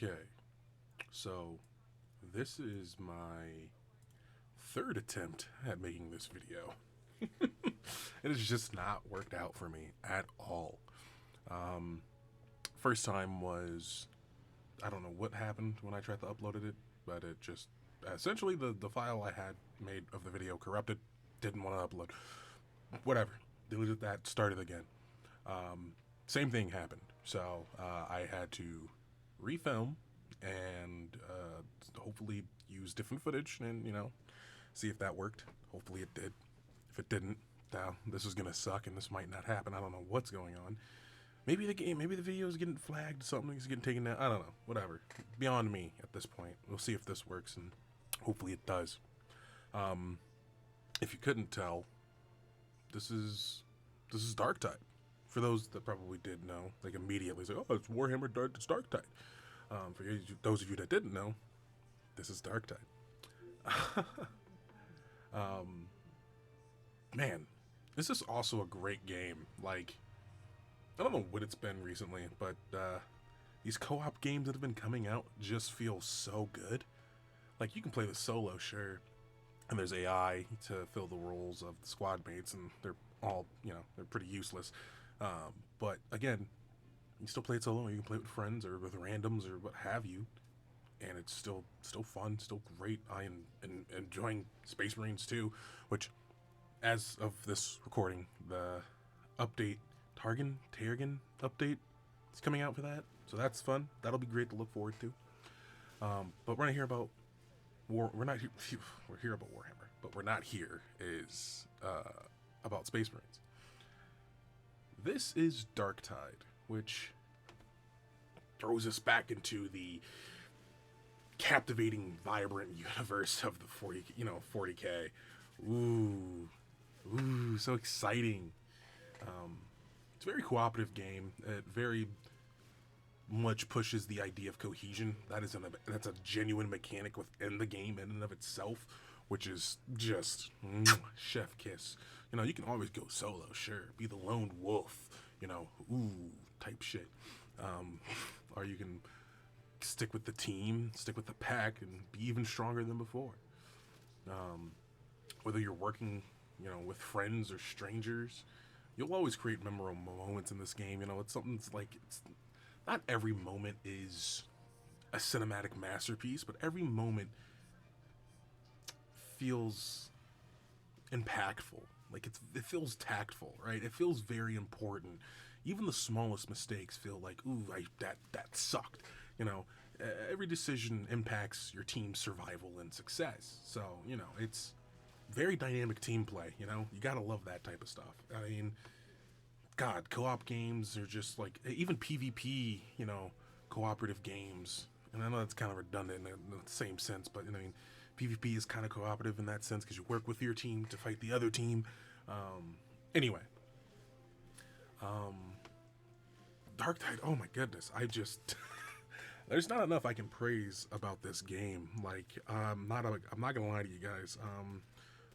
Okay, so this is my third attempt at making this video. It has just not worked out for me at all. Um, First time was, I don't know what happened when I tried to upload it, but it just, essentially the file I had made of the video corrupted, didn't want to upload. Whatever, deleted that, started again. Same thing happened, so I had to refilm and hopefully use different footage and, see if that worked. Hopefully it did. If it didn't, now this is gonna suck and this might not happen. I don't know what's going on. Maybe the video is getting flagged, something is getting taken down. I don't know. Whatever. Beyond me at this point. We'll see if this works, and hopefully it does. If you couldn't tell, this is Darktide. For those that probably did know, like immediately say, "Oh, it's Warhammer it's Darktide." For those of you that didn't know, this is Darktide. Man, this is also a great game. Like, I don't know what it's been recently, but these co-op games that have been coming out just feel so good. Like, you can play the solo, sure, and there's AI to fill the roles of the squad mates, and they're all, they're pretty useless. But again, you still play it solo, you can play it with friends or with randoms or what have you, and it's still fun, still great. I am enjoying Space Marines too, which, as of this recording, the update, Targan update is coming out for that, so that's fun. That'll be great to look forward to. But we're not here about we're here about Warhammer, but we're not here is about Space Marines. This is Darktide, which throws us back into the captivating, vibrant universe of the 40k. Ooh, so exciting. It's a very cooperative game. It very much pushes the idea of cohesion. That's a genuine mechanic within the game in and of itself, which is just chef kiss. You can always go solo, sure, be the lone wolf, type shit. Or you can stick with the team, stick with the pack, and be even stronger than before. Whether you're working, with friends or strangers, you'll always create memorable moments in this game. It's something that's like, not every moment is a cinematic masterpiece, but every moment feels impactful. Like, it feels tactful, right? It feels very important. Even the smallest mistakes feel like, ooh, that sucked. Every decision impacts your team's survival and success. So, it's very dynamic team play. You gotta love that type of stuff. I mean, God, co-op games are just like, even PvP, cooperative games. And I know that's kind of redundant in the same sense, but PvP is kind of cooperative in that sense because you work with your team to fight the other team. Anyway, Darktide. Oh my goodness, there's not enough I can praise about this game. Like, I'm not gonna lie to you guys.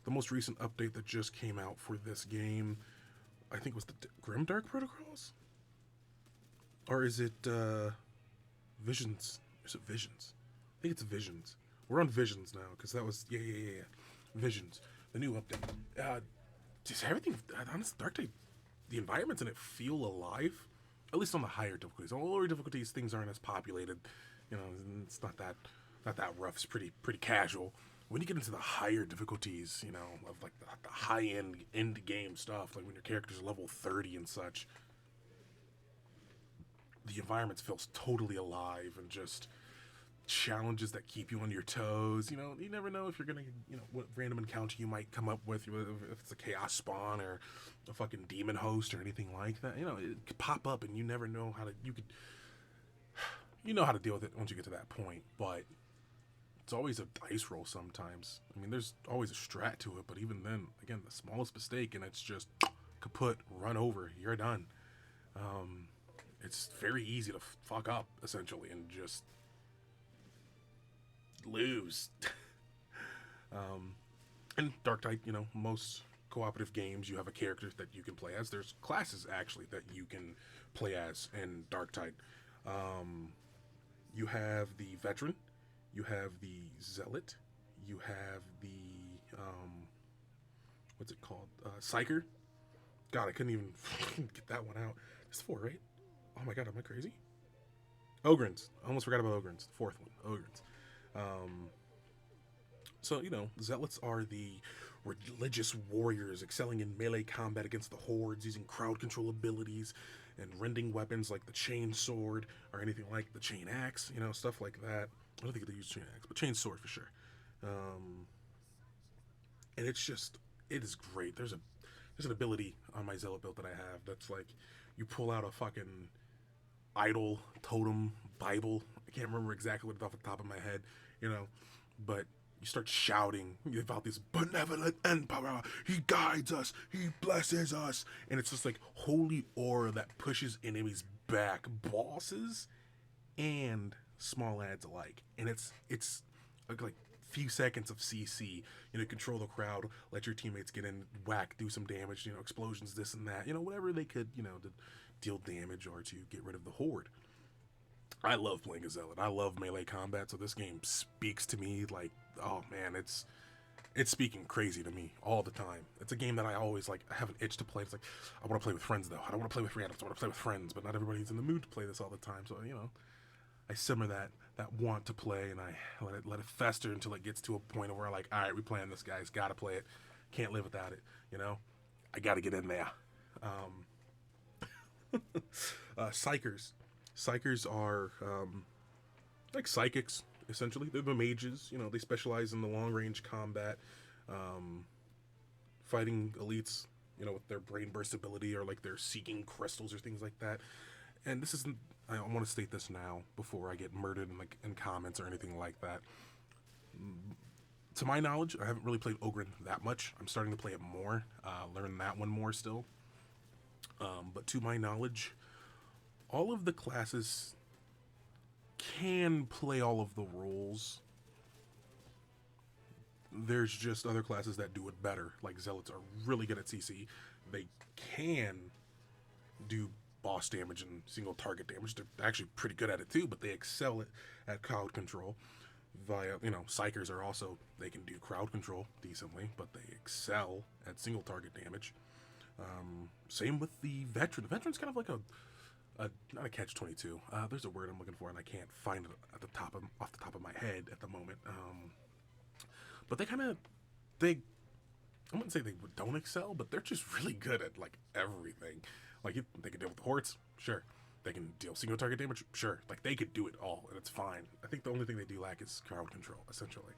The most recent update that just came out for this game, I think, was the Grimdark protocols, or is it Visions? Is it Visions? I think it's Visions. We're on Visions now, because that was, yeah. Visions, the new update. Just everything, honestly, Darktide, the environments in it feel alive, at least on the higher difficulties. On the lower difficulties, things aren't as populated. It's not that rough. It's pretty casual. When you get into the higher difficulties, of like the high-end game stuff, like when your character's level 30 and such, the environment feels totally alive and just challenges that keep you on your toes. You never know if you're gonna, what random encounter you might come up with, if it's a chaos spawn or a fucking demon host or anything like that. It could pop up and you never know how to, how to deal with it once you get to that point, but it's always a dice roll sometimes. There's always a strat to it, but even then, again, the smallest mistake and it's just kaput, run over, you're done. It's very easy to fuck up, essentially, and just lose. And Darktide, most cooperative games, you have a character that you can play as. There's classes, actually, that you can play as in Darktide. You have the veteran, you have the zealot, you have the what's it called? Psyker. God, I couldn't even get that one out. It's 4, right? Oh my god, am I crazy? Ogrins. I almost forgot about Ogrins. The 4th one, Ogrins. So, you know, zealots are the religious warriors excelling in melee combat against the hordes, using crowd control abilities and rending weapons like the chainsword or anything like the chain axe, you know, stuff like that. I don't think they use chain axe, but chainsword for sure. And it's just, it is great. There's an ability on my zealot build that I have that's like, you pull out a fucking idol, totem, Bible. I can't remember exactly what it's off the top of my head, you know, but you start shouting about this benevolent emperor. He guides us. He blesses us. And it's just like holy aura that pushes enemies back, bosses and small ads alike. And it's like few seconds of CC, you know, control the crowd, let your teammates get in, whack, do some damage, you know, explosions, this and that, you know, whatever they could, you know, to deal damage or to get rid of the horde. I love playing a zealot. I love melee combat, so this game speaks to me like, oh man, it's speaking crazy to me all the time. It's a game that I always like. I have an itch to play. It's like I want to play with friends though. I don't want to play with randoms. I want to play with friends, but not everybody's in the mood to play this all the time. So you know, I simmer that want to play, and I let it fester until it gets to a point where I'm like, all right, we playing this, guys. Got to play it. Can't live without it. You know, I got to get in there. Psychers. Psychers are like psychics, essentially. They're the mages. You know, they specialize in the long-range combat, fighting elites, you know, with their brain burst ability or like they're seeking crystals or things like that. And this isn't, I want to state this now before I get murdered in comments or anything like that. To my knowledge, I haven't really played Ogryn that much. I'm starting to play it more, learn that one more still. But to my knowledge, all of the classes can play all of the roles. There's just other classes that do it better. Like Zealots are really good at CC. They can do boss damage and single target damage. They're actually pretty good at it too, but they excel at crowd control. Via, you know, Psychers are also, they can do crowd control decently, but they excel at single target damage. Same with the Veteran. The Veteran's kind of like a not a catch-22. There's a word I'm looking for and I can't find it off the top of my head at the moment. But I wouldn't say they don't excel, but they're just really good at like everything. Like they can deal with the hordes, sure. They can deal single target damage, sure. Like they could do it all, and it's fine. I think the only thing they do lack is crowd control, essentially.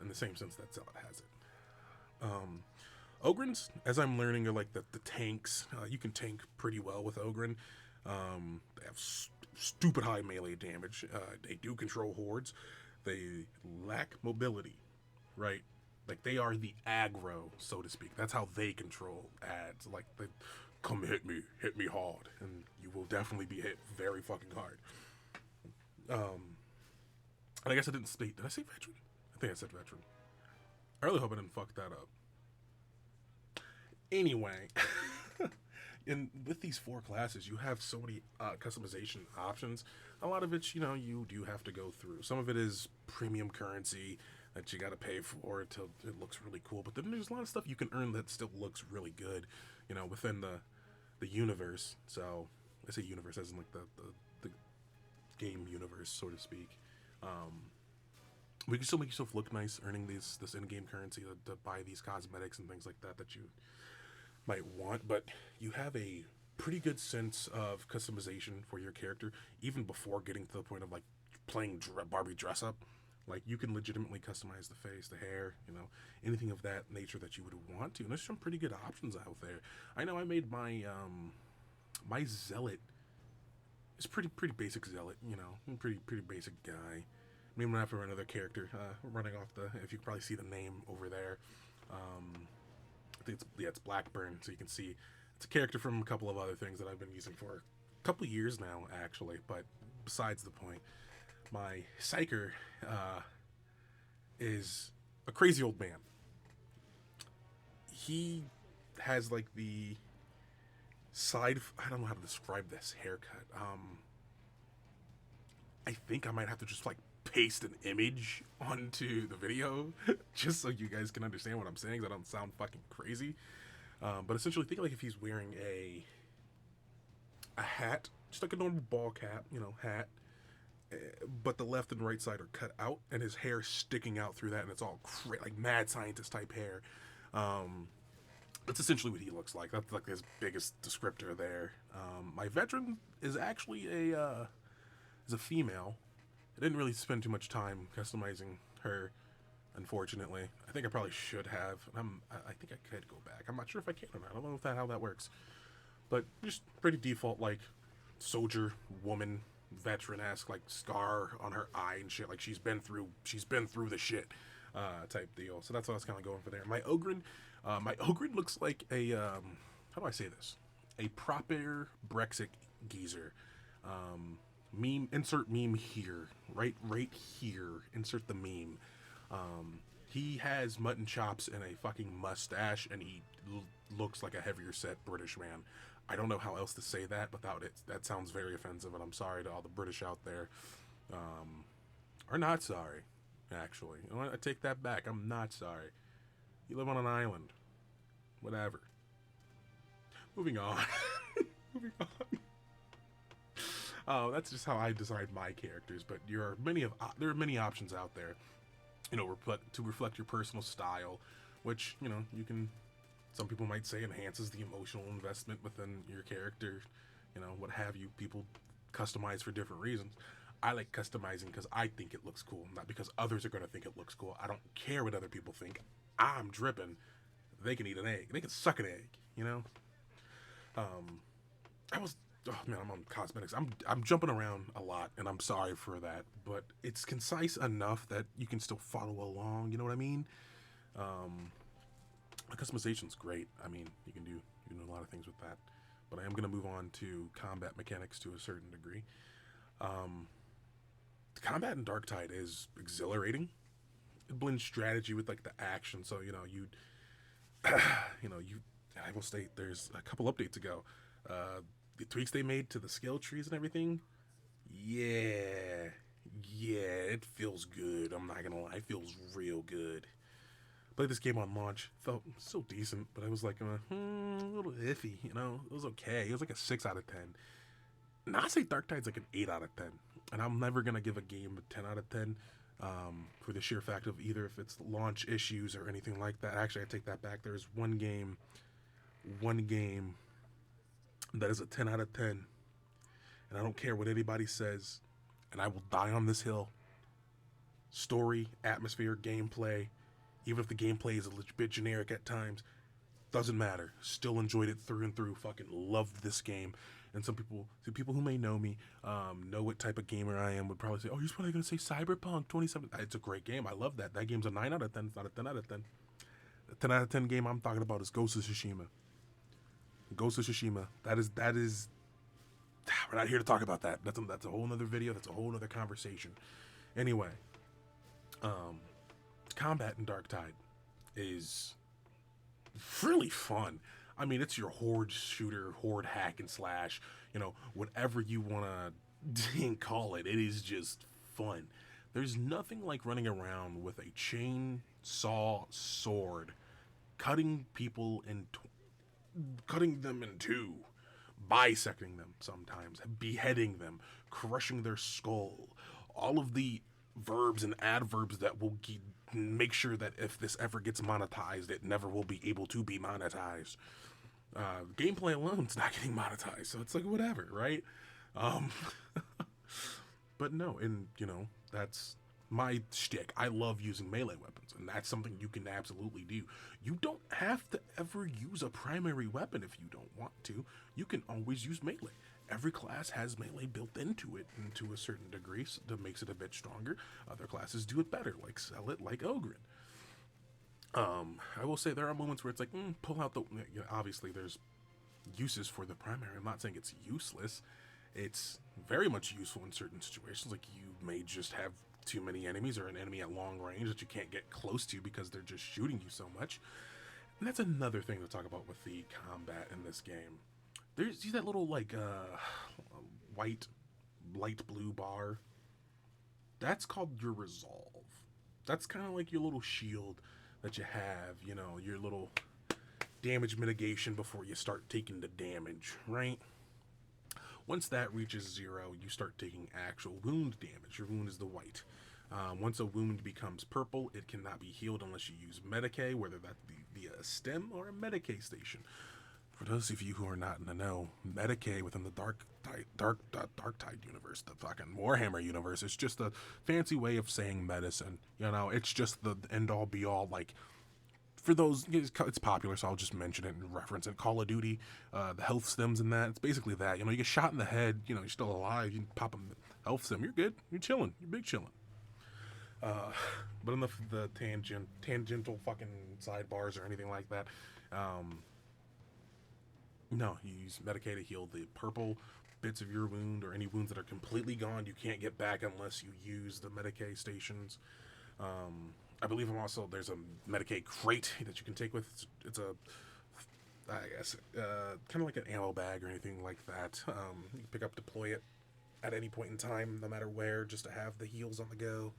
In the same sense that Zealot has it. Ogryns, as I'm learning, are like the tanks. You can tank pretty well with Ogryn. They have stupid high melee damage. They do control hordes. They lack mobility, right? Like they are the aggro, so to speak. That's how they control ads. Like they come hit me hard, and you will definitely be hit very fucking hard. And I guess I didn't state. Did I say veteran? I think I said veteran. I really hope I didn't fuck that up. Anyway, and with these 4 classes, you have so many customization options. A lot of it, you know, you do have to go through. Some of it is premium currency that you got to pay for until it looks really cool. But then there's a lot of stuff you can earn that still looks really good, you know, within the universe. So I say universe as in like the game universe, so to speak. We can still make yourself look nice earning this in-game currency to buy these cosmetics and things like that you might want, but you have a pretty good sense of customization for your character even before getting to the point of like playing Barbie dress up. Like you can legitimately customize the face, the hair, you know, anything of that nature that you would want to. And there's some pretty good options out there. I know I made my my zealot. It's pretty basic zealot, you know, pretty basic guy. Maybe not for another character. Running off if you can probably see the name over there. I think it's Blackburn, so you can see it's a character from a couple of other things that I've been using for a couple of years now, actually. But besides the point, my Psyker is a crazy old man. He has like the side, I don't know how to describe this haircut. I think I might have to just like paste an image onto the video just so you guys can understand what I'm saying, so I don't sound fucking crazy. But essentially, think like if he's wearing a hat, just like a normal ball cap, you know, hat, but the left and right side are cut out, and his hair sticking out through that, and it's all like mad scientist type hair. That's essentially what he looks like. That's like his biggest descriptor there. My veteran is actually is a female. I didn't really spend too much time customizing her, unfortunately. I think I probably should have. I think I could go back. I'm not sure if I can or not. I don't know how that works. But just pretty default, like, soldier, woman, veteran-esque, like, scar on her eye and shit. Like, she's been through the shit type deal. So that's what I was kind of going for there. My Ogren looks like a, how do I say this? A proper Brexit geezer. Meme, insert meme here, right here, insert the meme. He has mutton chops and a fucking mustache, and he looks like a heavier set British man. I don't know how else to say that without it. That sounds very offensive, and I'm sorry to all the British out there. Or not sorry, actually. You know what? I take that back. I'm not sorry. You live on an island. Whatever. Moving on. Moving on. That's just how I decide my characters, but there are many options out there, you know, to reflect your personal style, which, you know, some people might say enhances the emotional investment within your character, you know, what have you. People customize for different reasons. I like customizing because I think it looks cool, not because others are going to think it looks cool. I don't care what other people think. I'm dripping. They can eat an egg. They can suck an egg, you know? Oh man, I'm on cosmetics. I'm jumping around a lot, and I'm sorry for that, but it's concise enough that you can still follow along. You know what I mean? The customization's great. I mean, you can do a lot of things with that. But I am gonna move on to combat mechanics to a certain degree. The combat in Darktide is exhilarating. It blends strategy with like the action. So you know I will state there's a couple updates ago. The tweaks they made to the skill trees and everything, yeah, it feels good. I'm not gonna lie, it feels real good. Played this game on launch, felt so decent, but I was like a little iffy, you know. It was okay. It was like a 6 out of 10. Now I say Darktide's like an 8 out of 10, and I'm never gonna give a game a 10 out of 10 for the sheer fact of either if it's launch issues or anything like that. Actually, I take that back. There's one game that is a 10 out of 10, and I don't care what anybody says, and I will die on this hill. Story, atmosphere, gameplay, even if the gameplay is a little bit generic at times, doesn't matter. Still enjoyed it through and through. Fucking loved this game. And some people who may know me, know what type of gamer I am, would probably say, oh, you're probably going to say Cyberpunk 27. It's a great game. I love that. That game's a 9 out of 10. It's not a 10 out of 10. The 10 out of 10 game I'm talking about is Ghost of Tsushima. Ghost of Tsushima. That is. We're not here to talk about that. That's a whole nother video. That's a whole nother conversation. Anyway, combat in Darktide is really fun. I mean, it's your horde shooter, horde hack and slash. You know, whatever you wanna call it. It is just fun. There's nothing like running around with a chainsaw sword, cutting them in two, bisecting them sometimes, beheading them, crushing their skull. All of the verbs and adverbs that will make sure that if this ever gets monetized, it never will be able to be monetized. Gameplay alone's not getting monetized, so it's like whatever, right? But no, and you know, that's my shtick. I love using melee weapons, and that's something you can absolutely do. You don't have to ever use a primary weapon if you don't want to. You can always use melee. Every class has melee built into it, and to a certain degree, so that makes it a bit stronger. Other classes do it better, like sell it, like Ogren. I will say there are moments where it's like, pull out the. You know, obviously, there's uses for the primary. I'm not saying it's useless. It's very much useful in certain situations. Like you may just have too many enemies or an enemy at long range that you can't get close to because they're just shooting you so much. And that's another thing to talk about with the combat in this game. See that little like white light blue bar That's called your resolve. That's kind of like your little shield that you have, you know, your little damage mitigation before you start taking the damage, right? Once that reaches 0, you start taking actual wound damage. Your wound is the white. Once a wound becomes purple, it cannot be healed unless you use Medicae, whether that be via a stem or a Medicae station. For those of you who are not in the know, Medicae within the Darktide universe, the fucking Warhammer universe, is just a fancy way of saying medicine. You know, it's just the end-all be-all, like, for those, it's popular, so I'll just mention it and reference it. Call of Duty, the health stems in that, it's basically that. You know, you get shot in the head, you know, you're still alive, you pop a health stem, you're good, you're chilling, you're big chilling. But in the tangential fucking sidebars or anything like that, no, you use Medicae to heal the purple bits of your wound, or any wounds that are completely gone you can't get back unless you use the Medicae stations. I believe there's a Medicae crate that you can take with. It's a, I guess, kind of like an ammo bag or anything like that. You can pick up, deploy it at any point in time, no matter where, just to have the heals on the go.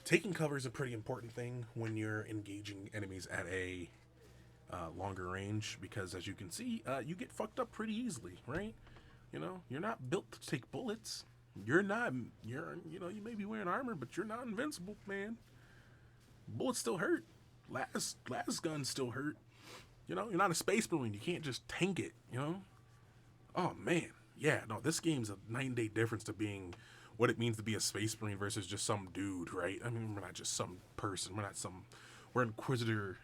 Taking cover is a pretty important thing when you're engaging enemies at a longer range, because as you can see, you get fucked up pretty easily, right? You know, you're not built to take bullets. You may be wearing armor, but you're not invincible, man. Bullets still hurt. Lasguns still hurt. You know, you're not a space marine. You can't just tank it, you know? Oh, man. Yeah, no, this game's a night and day difference to being what it means to be a space marine versus just some dude, right? I mean, we're not just some person. We're inquisitor.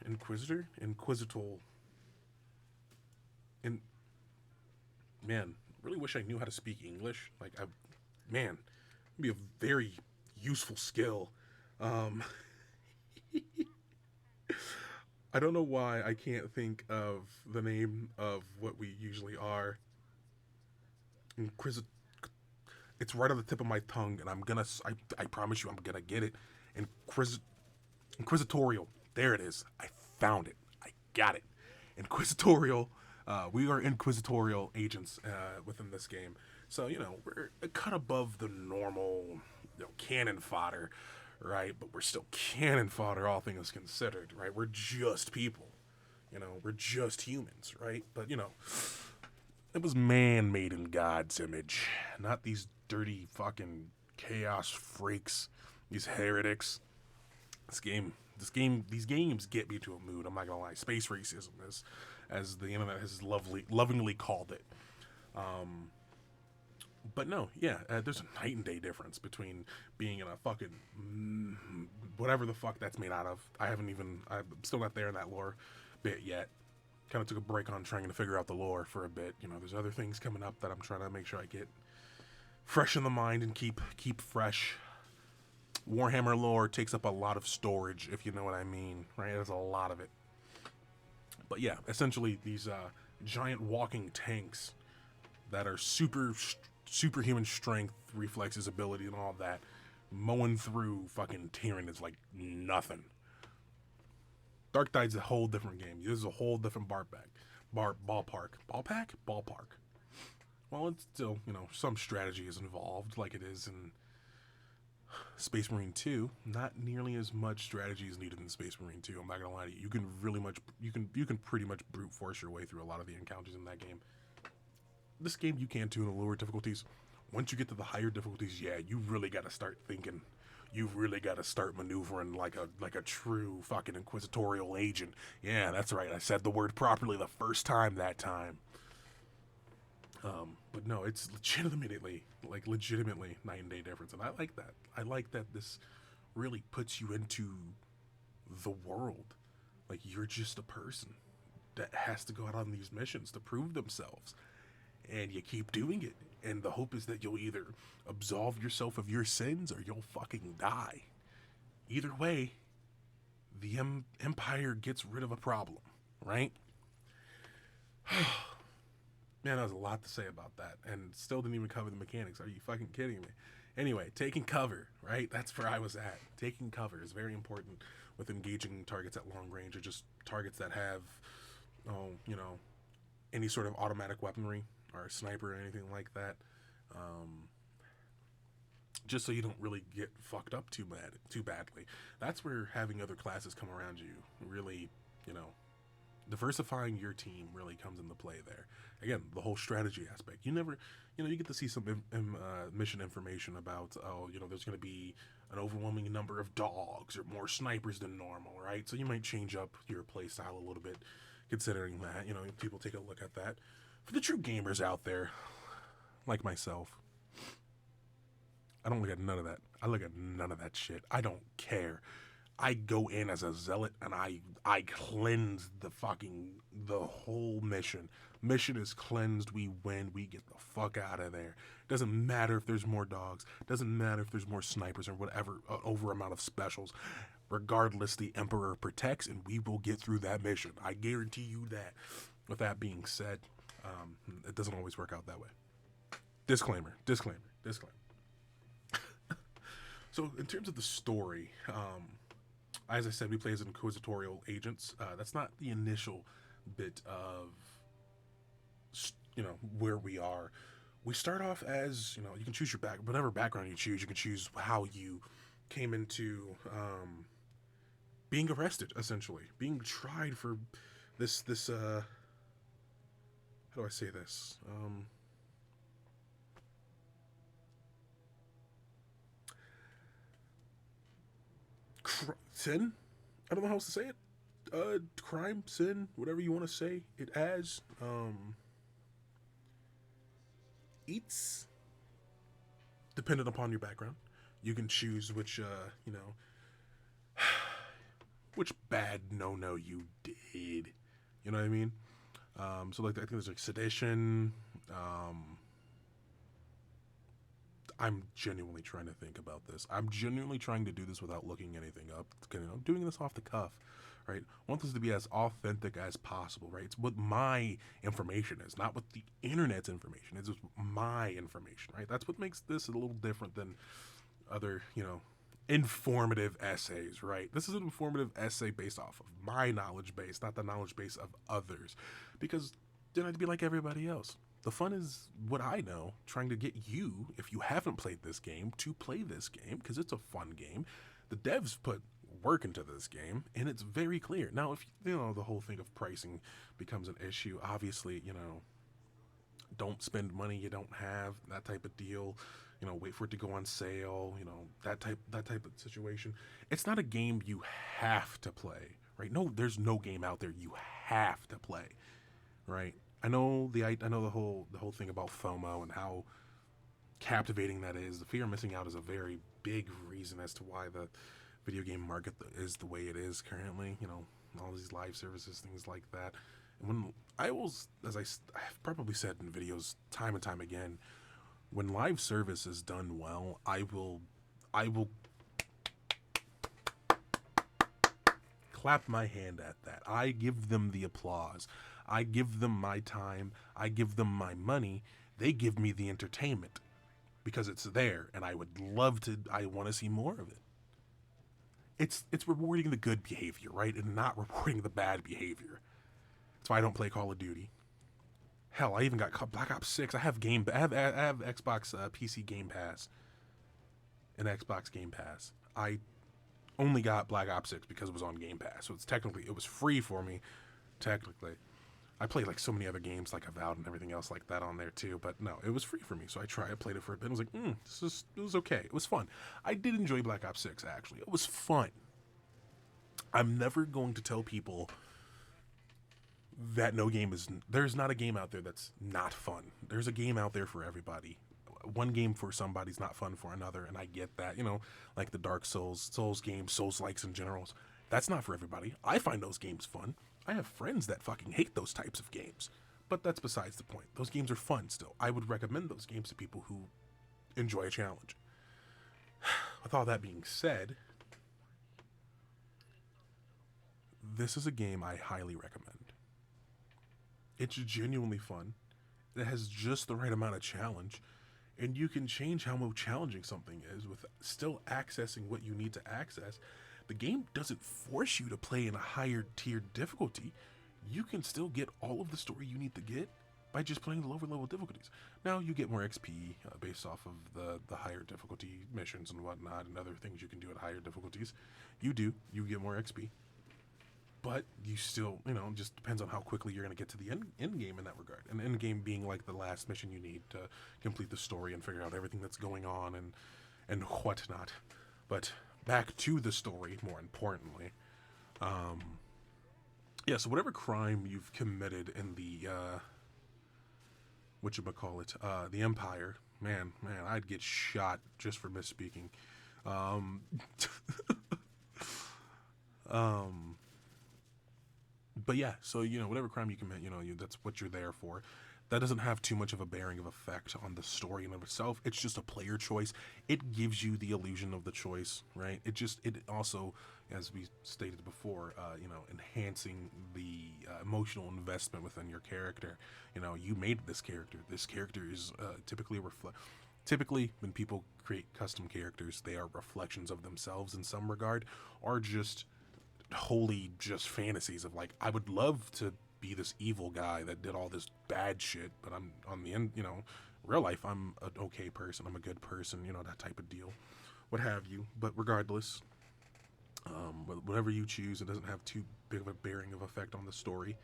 Man, really wish I knew how to speak English. Man, it'd be a very useful skill. I don't know why I can't think of the name of what we usually are. It's right on the tip of my tongue, and I promise you I'm gonna get it. Inquisitorial. There it is. I found it. I got it. Inquisitorial. We are inquisitorial agents within this game. So, you know, we're a cut above the normal, cannon fodder, right? But we're still cannon fodder, all things considered, right? We're just people. You know, we're just humans, right? But, you know, it was man made in God's image, not these dirty fucking chaos freaks, these heretics. These games get me to a mood. I'm not gonna lie. Space racism, as the internet has lovingly called it. But no, yeah, there's a night and day difference between being in a fucking whatever the fuck that's made out of. I'm still not there in that lore bit yet. Kind of took a break on trying to figure out the lore for a bit. You know, there's other things coming up that I'm trying to make sure I get fresh in the mind and keep fresh. Warhammer lore takes up a lot of storage, if you know what I mean, right? There's a lot of it. But yeah, essentially these giant walking tanks that are superhuman strength, reflexes, ability, and all that, mowing through fucking Tyrann is like nothing. Darktide's a whole different game. This is a whole different ballpark. Ballpark. Well, it's still, you know, some strategy is involved, like it is in Space Marine 2. Not nearly as much strategy is needed in Space Marine 2. I'm not gonna lie to you. You can pretty much brute force your way through a lot of the encounters in that game. This game you can too in the lower difficulties. Once you get to the higher difficulties, yeah, you really gotta start thinking. You really gotta start maneuvering like a true fucking inquisitorial agent. Yeah, that's right. I said the word properly the first time that time. But no, it's legitimately night and day difference, and I like that. I like that this really puts you into the world. Like, you're just a person that has to go out on these missions to prove themselves, and you keep doing it. And the hope is that you'll either absolve yourself of your sins or you'll fucking die. Either way, the Empire gets rid of a problem, right? Man, that was a lot to say about that, and still didn't even cover the mechanics. Are you fucking kidding me? Anyway, taking cover, right? That's where I was at. Taking cover is very important with engaging targets at long range, or just targets that have, any sort of automatic weaponry, or a sniper or anything like that. just so you don't really get fucked up too badly. That's where having other classes come around you really, you know, diversifying your team really comes into play there. Again, the whole strategy aspect. You never, you know, you get to see some mission information about, oh, you know, there's going to be an overwhelming number of dogs or more snipers than normal, right? So you might change up your play style a little bit, considering that, you know, people take a look at that. For the true gamers out there, like myself, I don't look at none of that. I look at none of that shit. I don't care. I go in as a zealot and I cleanse the whole mission. Mission is cleansed. We win. We get the fuck out of there. Doesn't matter if there's more dogs. Doesn't matter if there's more snipers or whatever over amount of specials. Regardless, the Emperor protects and we will get through that mission. I guarantee you that. With that being said, it doesn't always work out that way. Disclaimer. So in terms of the story, as I said, we play as inquisitorial agents. That's not the initial bit of, you know, where we are. We start off as, you know, you can choose your whatever background you choose. You can choose how you came into being arrested, essentially, being tried for this. How do I say this? Sin? I don't know how else to say it. Crime, sin, whatever you want to say it as. Eats. Dependent upon your background. You can choose which, you know, which bad no you did. You know what I mean? So like, I think there's like sedition. I'm genuinely trying to think about this. I'm genuinely trying to do this without looking anything up. You know, I'm doing this off the cuff, right? I want this to be as authentic as possible, right? It's what my information is, not what the internet's information is. It's my information, right? That's what makes this a little different than other, you know, informative essays, right? This is an informative essay based off of my knowledge base, not the knowledge base of others, because then I'd be like everybody else. The fun is what I know, trying to get you, if you haven't played this game, to play this game, because it's a fun game. The devs put work into this game, and it's very clear. Now, if, you know, the whole thing of pricing becomes an issue, obviously, you know, don't spend money you don't have, that type of deal. You know, wait for it to go on sale, you know, that type of situation. It's not a game you have to play, right? No, there's no game out there you have to play, right? I know the whole thing about FOMO and how captivating that is. The fear of missing out is a very big reason as to why the video game market is the way it is currently. You know, all these live services, things like that. And when I've probably said in videos time and time again, when live service is done well, I will clap my hand at that. I give them the applause. I give them my time. I give them my money. They give me the entertainment because it's there, and I want to see more of it. It's rewarding the good behavior, right? And not rewarding the bad behavior. That's why I don't play Call of Duty. Hell, I even got Black Ops 6. I have Xbox PC Game Pass and Xbox Game Pass. I only got Black Ops 6 because it was on Game Pass. So it was free for me, technically. I played like so many other games like Avowed and everything else like that on there too, but no, it was free for me. So I played it for a bit. I was like, it was okay. It was fun. I did enjoy Black Ops 6 actually. It was fun. I'm never going to tell people that there's not a game out there that's not fun. There's a game out there for everybody. One game for somebody's not fun for another, and I get that, you know, like the Dark Souls games, Souls-likes in general. That's not for everybody. I find those games fun. I have friends that fucking hate those types of games, but that's besides the point. Those games are fun still. I would recommend those games to people who enjoy a challenge. With all that being said, this is a game I highly recommend. It's genuinely fun. It has just the right amount of challenge, and you can change how challenging something is with still accessing what you need to access. The game doesn't force you to play in a higher tier difficulty. You can still get all of the story you need to get by just playing the lower level difficulties. Now you get more XP based off of the higher difficulty missions and whatnot, and other things you can do at higher difficulties. You get more XP, but you still, just depends on how quickly you're going to get to the end game in that regard. And end game being like the last mission you need to complete the story and figure out everything that's going on and whatnot. But back to the story, more importantly. Yeah, so whatever crime you've committed in the, the Empire, man, I'd get shot just for misspeaking. But yeah, so, whatever crime you commit, that's what you're there for. That doesn't have too much of a bearing of effect on the story in of itself. It's just a player choice. It gives you the illusion of the choice, right? It also, as we stated before, enhancing the emotional investment within your character. You made this character. This character is typically when people create custom characters, they are reflections of themselves in some regard, or just wholly just fantasies of like, I would love to be this evil guy that did all this bad shit, but I'm on the end, real life, I'm an okay person, I'm a good person, that type of deal, what have you. But regardless, whatever you choose, it doesn't have too big of a bearing of effect on the story.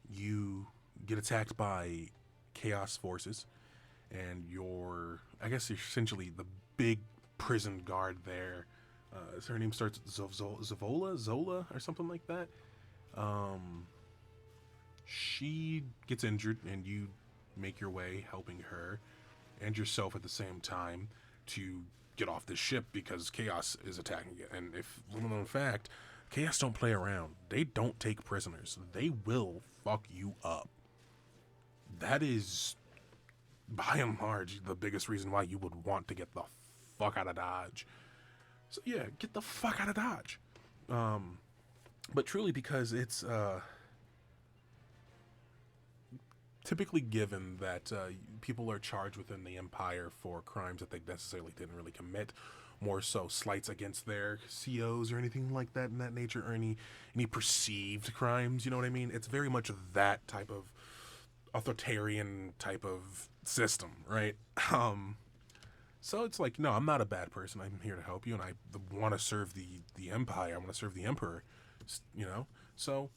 You get attacked by chaos forces, and you're essentially the big prison guard there. Her name starts with Zola or something like that. She gets injured, and you make your way helping her and yourself at the same time to get off this ship because Chaos is attacking it. And if little known fact, Chaos don't play around. They don't take prisoners. They will fuck you up. That is, by and large, the biggest reason why you would want to get the fuck out of Dodge. So yeah, get the fuck out of Dodge. But truly, because it's typically given that people are charged within the Empire for crimes that they necessarily didn't really commit, more so slights against their COs or anything like that in that nature, or any perceived crimes, you know what I mean? It's very much that type of authoritarian type of system, right? So it's like, no, I'm not a bad person. I'm here to help you, and I want to serve the Empire. I want to serve the Emperor, So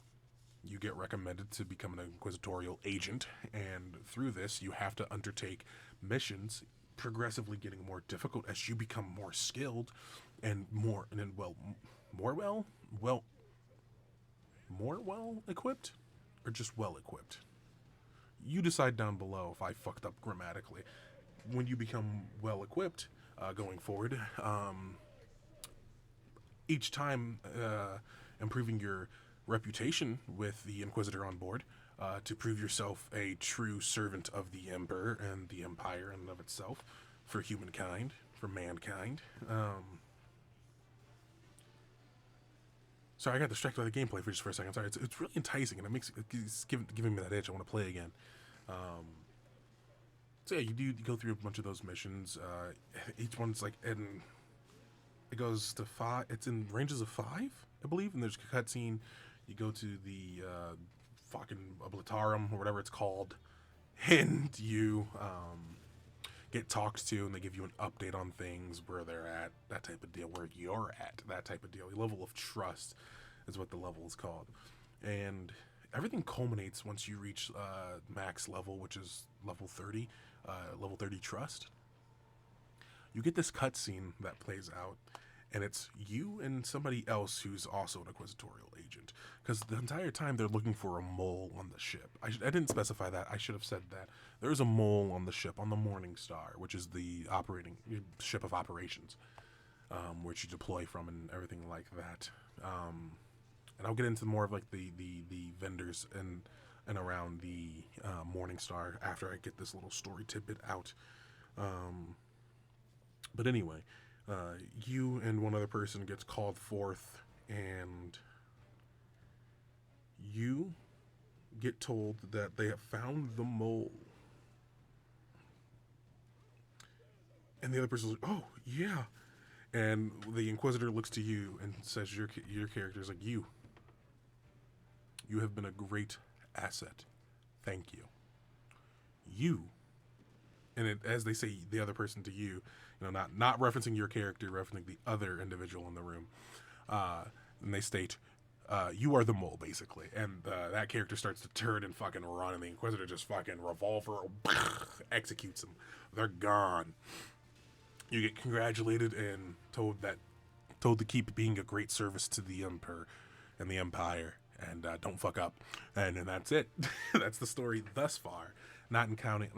you get recommended to become an inquisitorial agent, and through this, you have to undertake missions, progressively getting more difficult as you become more skilled and more well equipped, or just well equipped. You decide down below if I fucked up grammatically. When you become well equipped, going forward, each time improving your reputation with the Inquisitor on board, to prove yourself a true servant of the Emperor and the Empire in and of itself, for humankind, for mankind. Sorry, I got distracted by the gameplay for a second. Sorry, it's really enticing, and it's giving me that itch. I want to play again. So yeah, you go through a bunch of those missions. Each one's like, and it goes to 5. It's in ranges of 5, I believe. And there's a cutscene. You go to the fucking Oblitarum or whatever it's called, and you get talked to, and they give you an update on things, where they're at, that type of deal, where you're at, that type of deal. Your level of trust is what the level is called, and everything culminates once you reach max level, which is level 30. Level 30 trust. You get this cutscene that plays out, and it's you and somebody else who's also an inquisitorial agent, because the entire time they're looking for a mole on the ship. I didn't specify that. I should have said that. There's a mole on the ship, on the Morning Star, which is the operating ship of operations, which you deploy from and everything like that. And I'll get into more of like the vendors and around the Morning Star after I get this little story tidbit out. But anyway, you and one other person gets called forth, and you get told that they have found the mole. And the other person's like, oh, yeah. And the Inquisitor looks to you and says, your character's like, you have been a great asset thank you. You, and it, as they say, the other person to you, not referencing your character, referencing the other individual in the room. And they state, you are the mole, basically. And that character starts to turn and fucking run, and the Inquisitor just fucking revolver executes them. They're gone. You get congratulated and told to keep being a great service to the Emperor and the Empire, and don't fuck up. And that's it. That's the story thus far. Not including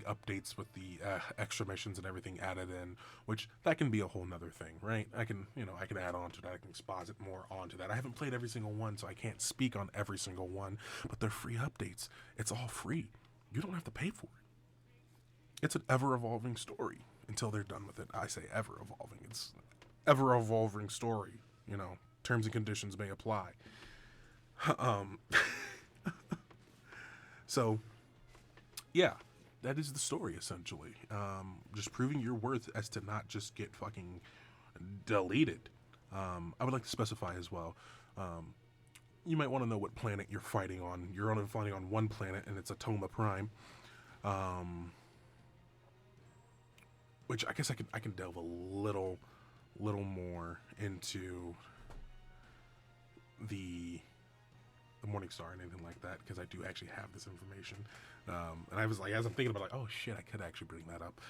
updates with the extra missions and everything added in, which that can be a whole nother thing, right? I can add on to that. I can exposit more onto that. I haven't played every single one, so I can't speak on every single one, but they're free updates. It's all free. You don't have to pay for it. It's an ever-evolving story until they're done with it. I say ever-evolving. It's ever-evolving story. Terms and conditions may apply. So, yeah, that is the story, essentially. Just proving your worth as to not just get fucking deleted. I would like to specify as well. You might want to know what planet you're fighting on. You're only fighting on one planet, and it's Atoma Prime. Which I guess I can delve a little more into the Morning Star and anything like that, because I do actually have this information. And I was like, as I'm thinking about it, like, oh shit, I could actually bring that up.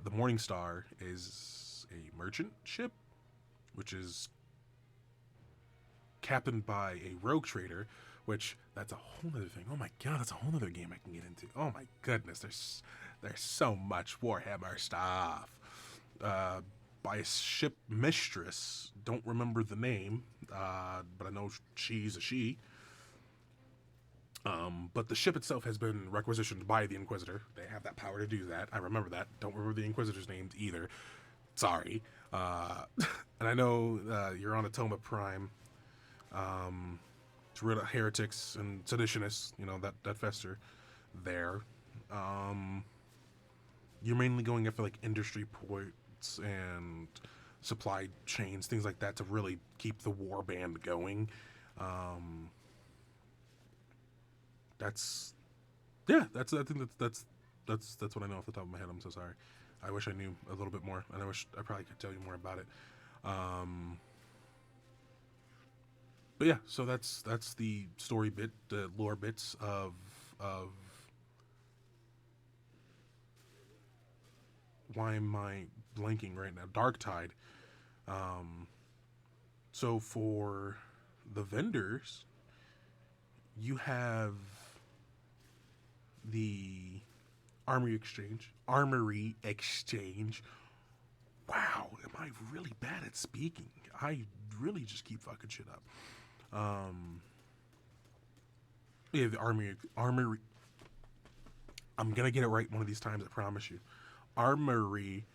The Morning Star is a merchant ship, which is captained by a rogue trader, which that's a whole other thing. Oh my god, that's a whole other game I can get into. Oh my goodness, there's so much Warhammer stuff. By a ship mistress, don't remember the name, but I know she's a she. But the ship itself has been requisitioned by the Inquisitor. They have that power to do that. I remember that. Don't remember the Inquisitor's names either. Sorry. And I know you're on Atoma Prime. To rid of heretics and seditionists, that fester there. You're mainly going after like industry ports and supply chains, things like that, to really keep the war band going. I think that's what I know off the top of my head. I'm so sorry. I wish I knew a little bit more, and I wish I probably could tell you more about it. But yeah, so that's the story bit, the lore bits of why am I blanking right now? Darktide. So for the vendors, you have the Armory Exchange. Wow, am I really bad at speaking? I really just keep fucking shit up. Yeah, the Armory. I'm gonna get it right one of these times, I promise you. Armory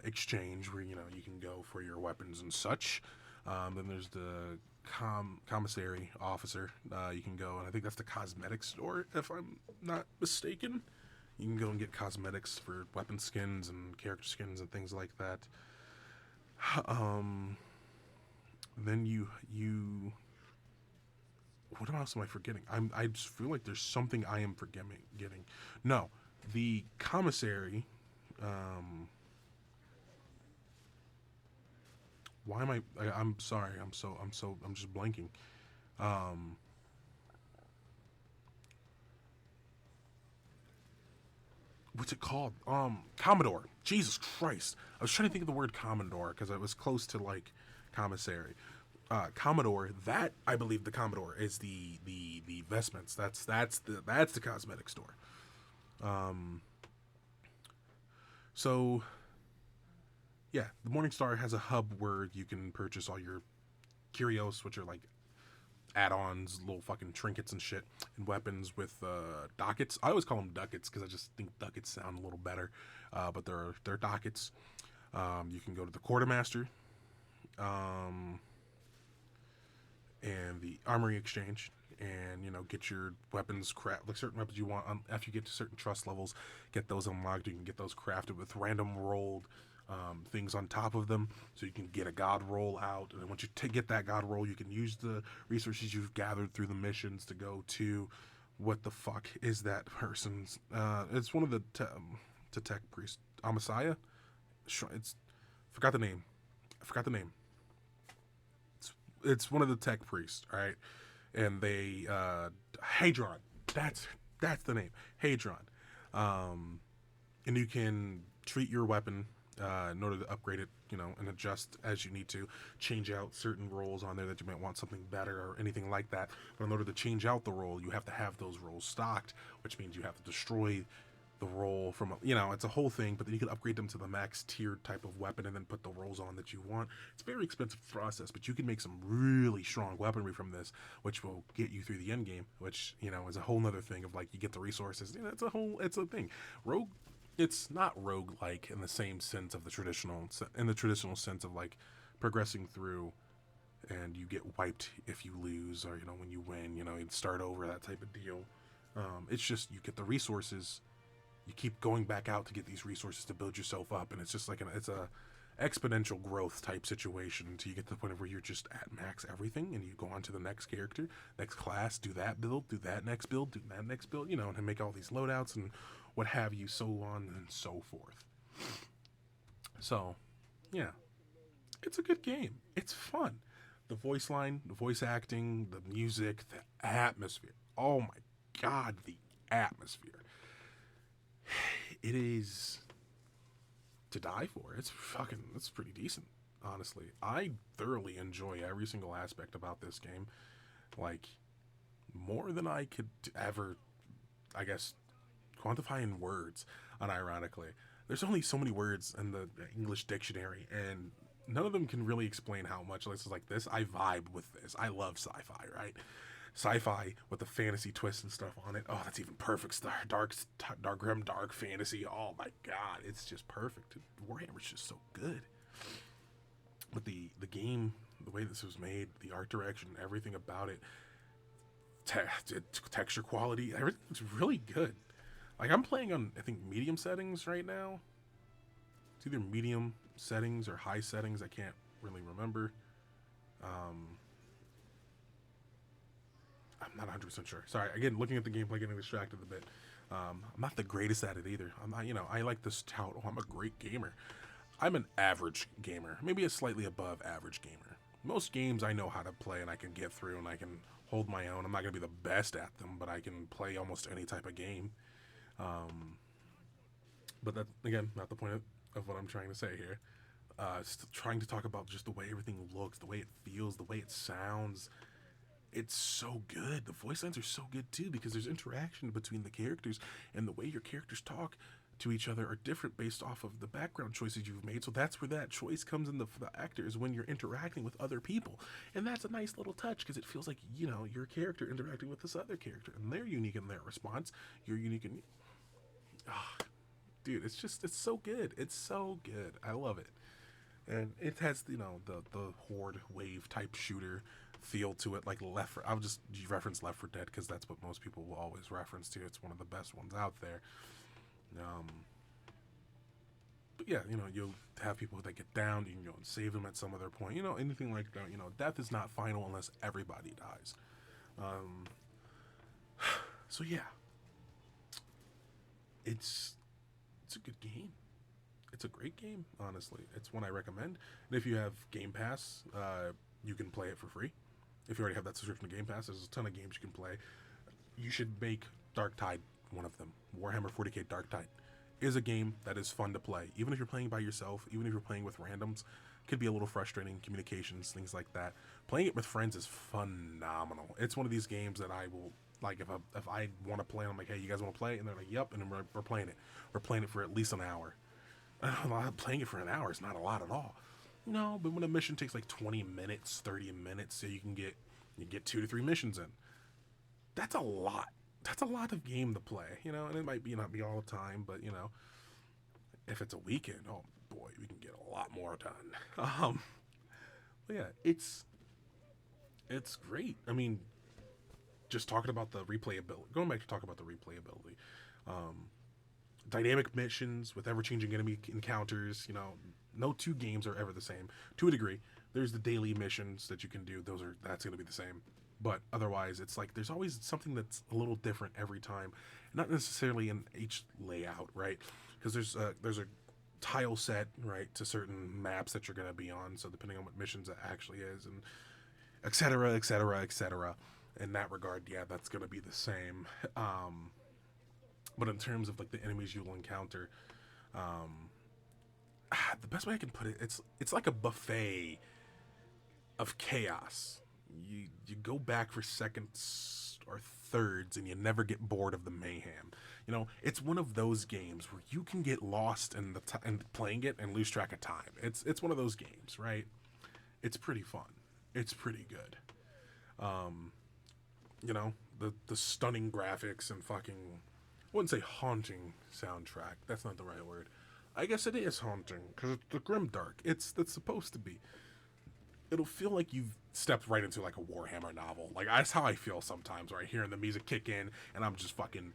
Exchange, where you can go for your weapons and such. Then there's the commissary officer. You can go, and I think that's the cosmetic store, if I'm not mistaken. You can go and get cosmetics for weapon skins and character skins and things like that. Then you what else am I forgetting? I just feel like there's something I am forgetting. No, the commissary. Why am I'm sorry. I'm just blanking. What's it called? Commodore. Jesus Christ. I was trying to think of the word Commodore because it was close to like commissary. Commodore, that I believe the Commodore is the vestments. That's the cosmetic store. So yeah, the Morningstar has a hub where you can purchase all your curios, which are like add-ons, little fucking trinkets and shit, and weapons with dockets. I always call them ducats because I just think ducats sound a little better, but they're dockets. You can go to the quartermaster, and the armory exchange, and get your weapons like certain weapons you want. After you get to certain trust levels, get those unlocked. You can get those crafted with random rolled things on top of them, so you can get a god roll out, and then once you get that god roll, you can use the resources you've gathered through the missions to go to what the fuck is that person's? It's one of the tech priests. Amasaya? It's forgot the name. I forgot the name. It's one of the tech priests, right? And they Hadron. That's the name. Hadron. And you can treat your weapon in order to upgrade it, and adjust as you need to. Change out certain rolls on there that you might want something better or anything like that. But in order to change out the roll, you have to have those rolls stocked, which means you have to destroy the roll from it's a whole thing. But then you can upgrade them to the max tier type of weapon and then put the rolls on that you want. It's a very expensive process, but you can make some really strong weaponry from this, which will get you through the end game, which is a whole nother thing of like you get the resources. It's a thing. Rogue, it's not rogue-like in the same sense of the traditional sense of like progressing through and you get wiped if you lose, or when you win, you start over, that type of deal. It's just you get the resources, you keep going back out to get these resources to build yourself up, and it's just like it's a exponential growth type situation until you get to the point of where you're just at max everything, and you go on to the next character, next class, do that build, do that next build, do that next build, and make all these loadouts and what have you, so on and so forth. So, yeah, it's a good game. It's fun. The voice line, the voice acting, the music, the atmosphere. Oh my god, the atmosphere. It is to die for. It's pretty decent, honestly. I thoroughly enjoy every single aspect about this game. Like, more than I could ever, I guess, quantify in words, unironically. There's only so many words in the English dictionary, and none of them can really explain how much this is like this. I vibe with this. I love sci-fi, right? Sci-fi with the fantasy twist and stuff on it. Oh, that's even perfect. Dark Grimdark fantasy. Oh my god, it's just perfect. Warhammer's just so good. But the game, the way this was made, the art direction, everything about it, texture quality, everything looks really good. Like, I'm playing on, I think, medium settings right now. It's either medium settings or high settings. I can't really remember. I'm not 100% sure. Sorry, again, looking at the gameplay, getting distracted a bit. I'm not the greatest at it either. I'm not, I like this tout. Oh, I'm a great gamer. I'm an average gamer. Maybe a slightly above average gamer. Most games I know how to play and I can get through and I can hold my own. I'm not going to be the best at them, but I can play almost any type of game. But that's, again, not the point of what I'm trying to say here. Trying to talk about just the way everything looks, the way it feels, the way it sounds. It's so good. The voice lines are so good too, because there's interaction between the characters, and the way your characters talk to each other are different based off of the background choices you've made. So that's where that choice comes in for the actors, when you're interacting with other people. And that's a nice little touch, because it feels like, your character interacting with this other character, and they're unique in their response. You're unique in... Oh, dude, it's so good. It's so good. I love it. And it has, the horde wave type shooter feel to it, like I'll just reference Left 4 Dead because that's what most people will always reference to. It's one of the best ones out there. But yeah, you'll have people that get down, you can go and save them at some other point, anything like that. Death is not final unless everybody dies. So yeah, it's a good game. It's a great game, honestly. It's one I recommend. And if you have Game Pass, you can play it for free. If you already have that subscription to Game Pass, there's a ton of games you can play. You should make Darktide one of them. Warhammer 40k Darktide is a game that is fun to play. Even if you're playing by yourself, even if you're playing with randoms, it could be a little frustrating, communications, things like that. Playing it with friends is phenomenal. It's one of these games that I will, like, if I want to play, I'm like, hey, you guys want to play? And they're like, yep, and then we're playing it. We're playing it for at least an hour. Playing it for an hour is not a lot at all. No, but when a mission takes like 20 minutes, 30 minutes, so you get 2 to 3 missions in. That's a lot. That's a lot of game to play, and it might not be all the time, but if it's a weekend, oh boy, we can get a lot more done. But yeah, it's great. I mean, just talking about the replayability, going back to talk about the replayability, dynamic missions with ever-changing enemy encounters. No two games are ever the same. To a degree, there's the daily missions that you can do. That's going to be the same. But otherwise, it's like there's always something that's a little different every time. Not necessarily in each layout, right? Because there's a tile set, right, to certain maps that you're going to be on. So depending on what missions it actually is, and et cetera, et cetera, et cetera. In that regard, yeah, that's going to be the same. But in terms of like the enemies you'll encounter, the best way I can put it, it's like a buffet of chaos. You go back for seconds or thirds and you never get bored of the mayhem. You know, it's one of those games where you can get lost in in playing it and lose track of time. It's one of those games, right? It's pretty fun. It's pretty good. You know, the stunning graphics and fucking, I wouldn't say haunting soundtrack. That's not the right word. I guess it is haunting because it's the Grimdark. That's supposed to be. It'll feel like you've stepped right into like a Warhammer novel. Like that's how I feel sometimes, right? Hearing the music kick in and I'm just fucking.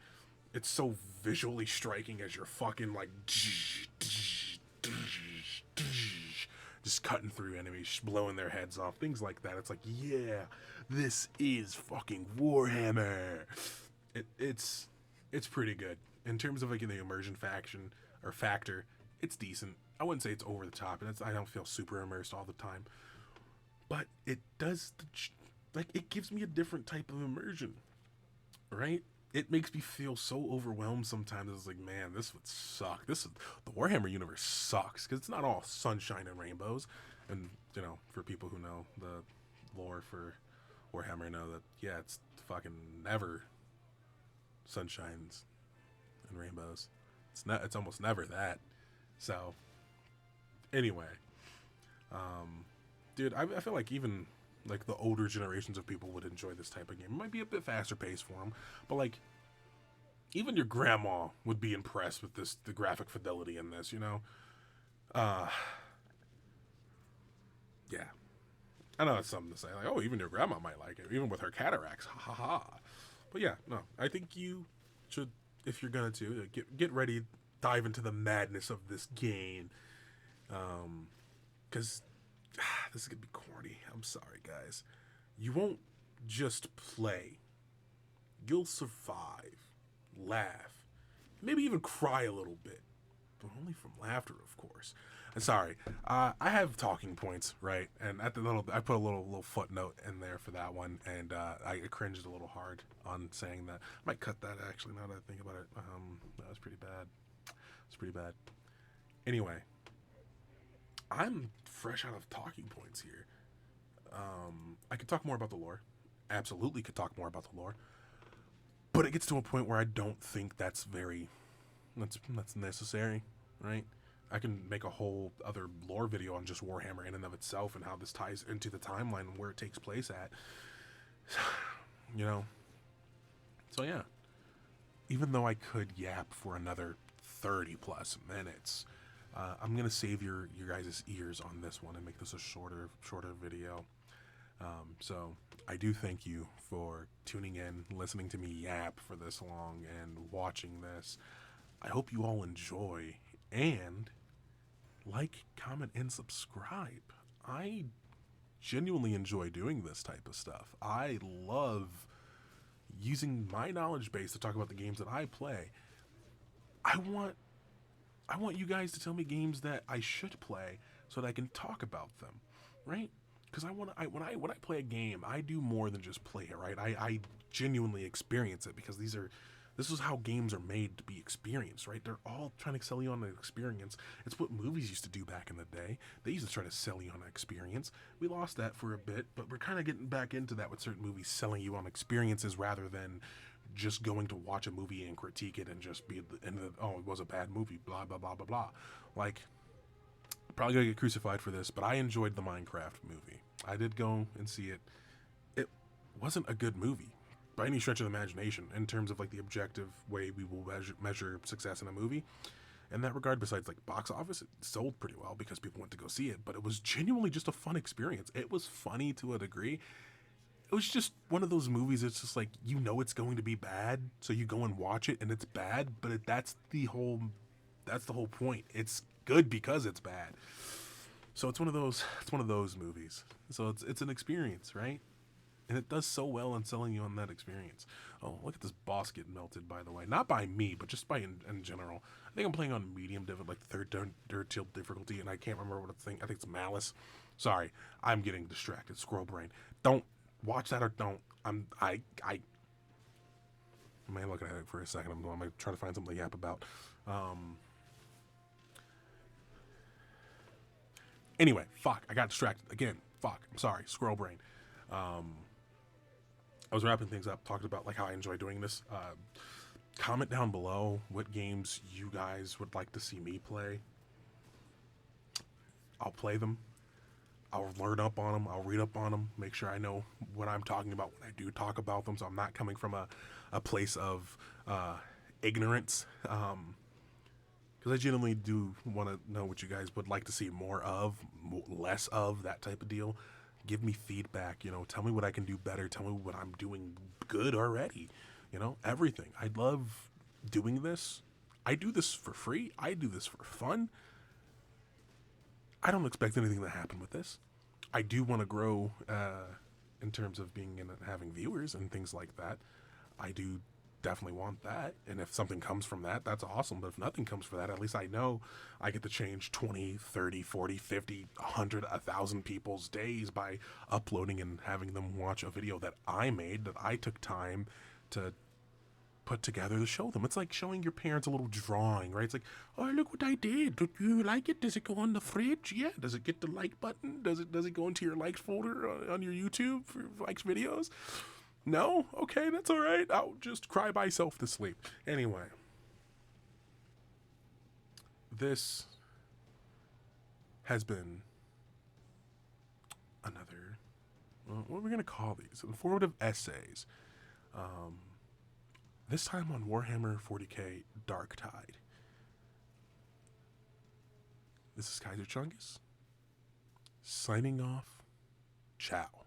It's so visually striking as you're fucking like just cutting through enemies, blowing their heads off, things like that. It's like, yeah, this is fucking Warhammer. It's pretty good in terms of like the immersion factor. It's decent. I wouldn't say it's over the top, and I don't feel super immersed all the time, but it does like it gives me a different type of immersion, right? It makes me feel so overwhelmed sometimes. It's like, man, this would suck. The Warhammer universe sucks because it's not all sunshine and rainbows. And you know, for people who know the lore for Warhammer, know that yeah, it's fucking never sunshines and rainbows. It's almost never that. So anyway, dude, I feel like even like the older generations of people would enjoy this type of game. It might be a bit faster paced for them, but like even your grandma would be impressed with the graphic fidelity in this, you know. Yeah, I know it's something to say, like, oh, even your grandma might like it, even with her cataracts, ha ha ha. But yeah, no, I think you should, if you're gonna get ready, dive into the madness of this game, because this is gonna be corny. I'm sorry, guys. You won't just play. You'll survive, laugh, maybe even cry a little bit, but only from laughter, of course. I'm sorry. I have talking points, right? And I put a little footnote in there for that one, and I cringed a little hard on saying that. I might cut that actually. Now that I think about it, that was pretty bad. It's pretty bad. Anyway, I'm fresh out of talking points here. I could talk more about the lore. Absolutely could talk more about the lore. But it gets to a point where I don't think that's necessary, right? I can make a whole other lore video on just Warhammer in and of itself and how this ties into the timeline and where it takes place at. You know? So yeah. Even though I could yap for another 30 plus minutes, I'm gonna save your guys' ears on this one and make this a shorter video. So I do thank you for tuning in, listening to me yap for this long, and watching this. I hope you all enjoy, and like, comment, and subscribe. I genuinely enjoy doing this type of stuff. I love using my knowledge base to talk about the games that I play. I want you guys to tell me games that I should play so that I can talk about them, right? Because when I play a game, I do more than just play it, right? I genuinely experience it, because this is how games are made to be experienced, right? They're all trying to sell you on an experience. It's what movies used to do back in the day. They used to try to sell you on an experience. We lost that for a bit, but we're kind of getting back into that with certain movies selling you on experiences rather than just going to watch a movie and critique it and just be oh, it was a bad movie, blah blah blah blah blah. Like, probably gonna get crucified for this, but I enjoyed the Minecraft movie. I did go and see it. It wasn't a good movie by any stretch of the imagination in terms of like the objective way we will measure success in a movie. In that regard, besides like box office, it sold pretty well because people went to go see it, but it was genuinely just a fun experience. It was funny to a degree. It was just one of those movies. It's just like, you know, it's going to be bad, so you go and watch it and it's bad, but that's the whole point. It's good because it's bad. So it's one of those movies. So it's an experience, right? And it does so well in selling you on that experience. Oh, look at this boss get melted, by the way. Not by me, but just by in general. I think I'm playing on medium like third Tertium difficulty, and I can't remember what it's I think it's Malice. Sorry, I'm getting distracted. Squirrel brain. Don't watch that or don't. I may look at it for a second. I'm going to try to find something to yap about. Anyway, fuck. I got distracted again. Fuck. I'm sorry. Squirrel brain. I was wrapping things up, talking about like how I enjoy doing this. Comment down below what games you guys would like to see me play. I'll play them. I'll learn up on them. I'll read up on them. Make sure I know what I'm talking about when I do talk about them. So I'm not coming from a place of ignorance. Because I genuinely do want to know what you guys would like to see more of, less of, that type of deal. Give me feedback, you know, tell me what I can do better. Tell me what I'm doing good already. You know, everything. I love doing this. I do this for free. I do this for fun. I don't expect anything to happen with this. I do want to grow in terms of being and having viewers and things like that. I do definitely want that, and if something comes from that, that's awesome. But if nothing comes from that, at least I know I get to change 20, 30, 40, 50, 100, 1,000 people's days by uploading and having them watch a video that I made, that I took time to put together to show them. It's like showing your parents a little drawing, right? It's like, oh, look what I did. Do you like it? Does it go on the fridge? Yeah. Does it get the like button? Does it go into your likes folder on your YouTube for likes videos? No? Okay, that's all right. I'll just cry myself to sleep. Anyway, this has been another, what are we going to call these? Informative essays. This time on Warhammer 40k Darktide. This is Kaiser Chungus, signing off. Ciao.